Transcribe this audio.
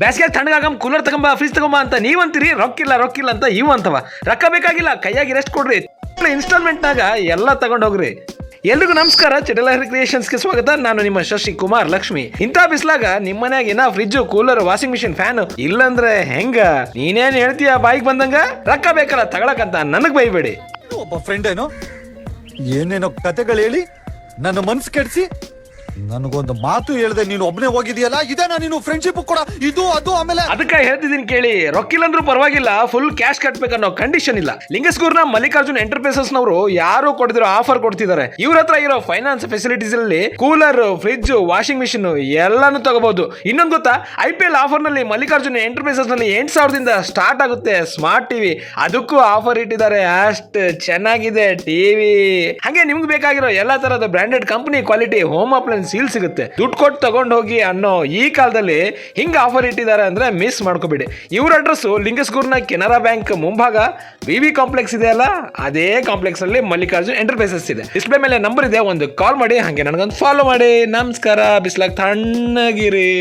ಬೇಸಿಗೆ ತಣ್ಣಗಾಗಮ್ ಕೂಲರ್ ತಗೊಂಬ ಫ್ರಿಜ್ ತಗೊಂಬ ಅಂತ ನೀವಂತೀರಿ, ರೊಕ್ಕಿಲ್ಲ ಅಂತ ಇವು ಅಂತವ. ರೊಕ್ಕ ಬೇಕಾಗಿಲ್ಲ, ಕೈಯಾಗಿ ರೆಸ್ಟ್ ಕೊಡ್ರಿ, ಇನ್ಸ್ಟಾಲ್ಮೆಂಟ್ನಾಗ ಎಲ್ಲ ತಗೊಂಡ್ ಹೋಗ್ರಿ. ಎಲ್ರಿಗೂ ನಮಸ್ಕಾರ, ಚಿಡಲಹರಿ ಕ್ರಿಯೇಷನ್ಸ್ಗೆ ಸ್ವಾಗತ. ನಾನು ನಿಮ್ಮ ಶಶಿ ಕುಮಾರ್ ಲಕ್ಷ್ಮಿ. ಇಂಥ ಬಿಸ್ಲಾಗ ನಿಮ್ಮ ಮನ್ಯಾಗ ಏನ fridge, cooler, washing machine, fan ಇಲ್ಲಂದ್ರೆ ಹೆಂಗ? ನೀನೇನ್ ಹೇಳ್ತೀಯ ಬಾಯಿಗೆ ಬಂದಂಗ? ರೊಕ್ಕ ಬೇಕಲ್ಲ ತಗೊಳಕಂತ ನನಗ್ ಬೈಬೇಡಿ. ಒಬ್ಬ ಫ್ರೆಂಡ್ ಏನೇನೋ ಕತೆಗಳು ಹೇಳಿ ನನ್ನ ಮನ್ಸು ಕೆಡಿಸಿ ನನಗೊಂದು ಮಾತು ಹೇಳ್ದೆ ನೀನು ಒಬ್ಬನೇ ಹೋಗಿದೆಯಲ್ಲ, ಇದೇನಾ ನೀನು ಫ್ರೆಂಡ್ಶಿಪ್ ಕೂಡ ಇದು ಅದು. ಆಮೇಲೆ ಅದಕ್ಕೆ ಹೇಳ್ತಿದ್ದೀನಿ ಕೇಳಿ, ರೊಕ್ಕಿಲ್ಲ ಅಂದ್ರೂ ಪರವಾಗಿಲ್ಲ, ಫುಲ್ ಕ್ಯಾಶ್ ಕಟ್ಬೇಕನ್ನೋ ಕಂಡೀಷನ್ ಇಲ್ಲ. ಲಿಂಗಸ್ಗೂರ್ನ ಮಲ್ಲಿಕಾರ್ಜುನ್ ಎಂಟರ್ಪ್ರೈಸಸ್ ನವರು ಯಾರು ಕೊಡ್ತಿರೋ ಆಫರ್ ಕೊಡ್ತಿದ್ದಾರೆ. ಇವ್ರ ಹತ್ರ ಇರೋ ಫೈನಾನ್ಸ್ ಫೆಸಿಲಿಟೀಸ್ ಅಲ್ಲಿ ಕೂಲರ್, ಫ್ರಿಜ್, ವಾಷಿಂಗ್ ಮಿಷಿನ್ ಎಲ್ಲಾನು ತಗೋಬಹುದು. ಇನ್ನೊಂದು ಗೊತ್ತಾ, IPL ಆಫರ್ ನಲ್ಲಿ ಮಲ್ಲಿಕಾರ್ಜುನ್ ಎಂಟರ್ಪ್ರೈಸಸ್ ನಲ್ಲಿ 8,000ದಿಂದ ಸ್ಟಾರ್ಟ್ ಆಗುತ್ತೆ ಸ್ಮಾರ್ಟ್ ಟಿವಿ. ಅದಕ್ಕೂ ಆಫರ್ ಇಟ್ಟಿದ್ದಾರೆ. ಅಷ್ಟು ಚೆನ್ನಾಗಿದೆ ಟಿವಿ. ಹಾಗೆ ನಿಮ್ಗೆ ಬೇಕಾಗಿರೋ ಎಲ್ಲಾ ತರದ branded company quality home appliances seal ಸಿಗುತ್ತೆ. ದುಡ್ಡು ಕೊಟ್ಟು ತಗೊಂಡು ಹೋಗಿ ಅನ್ನೋ ಈ ಕಾಲದಲ್ಲಿ ಹಿಂಗ ಆಫರ್ ಇಟ್ಟಿದ್ದಾರೆ ಅಂದ್ರೆ ಮಿಸ್ ಮಾಡ್ಕೋಬೇಡಿ. ಇವ್ರ ಅಡ್ರೆಸ್ ಲಿಂಗಸ್ಗೂರ್ನ ಕೆನರಾ ಬ್ಯಾಂಕ್ ಮುಂಭಾಗ ವಿವಿ ಕಾಂಪ್ಲೆಕ್ಸ್ ಇದೆ ಅಲ್ಲ, ಅದೇ ಕಾಂಪ್ಲೆಕ್ಸ್ ಅಲ್ಲಿ ಮಲ್ಲಿಕಾರ್ಜುನ್ ಎಂಟರ್ಪ್ರೈಸಸ್ ಇದೆ. ಡಿಸ್ಪ್ಲೇ ಮೇಲೆ ನಂಬರ್ ಇದೆ, ಒಂದು ಕಾಲ್ ಮಾಡಿ, ಹಾಗೆ ನನಗೊಂದು ಫಾಲೋ ಮಾಡಿ. ನಮಸ್ಕಾರ, ಬಿಸ್ಲಾಗ್ ತಣ್ಣಗಿರಿ.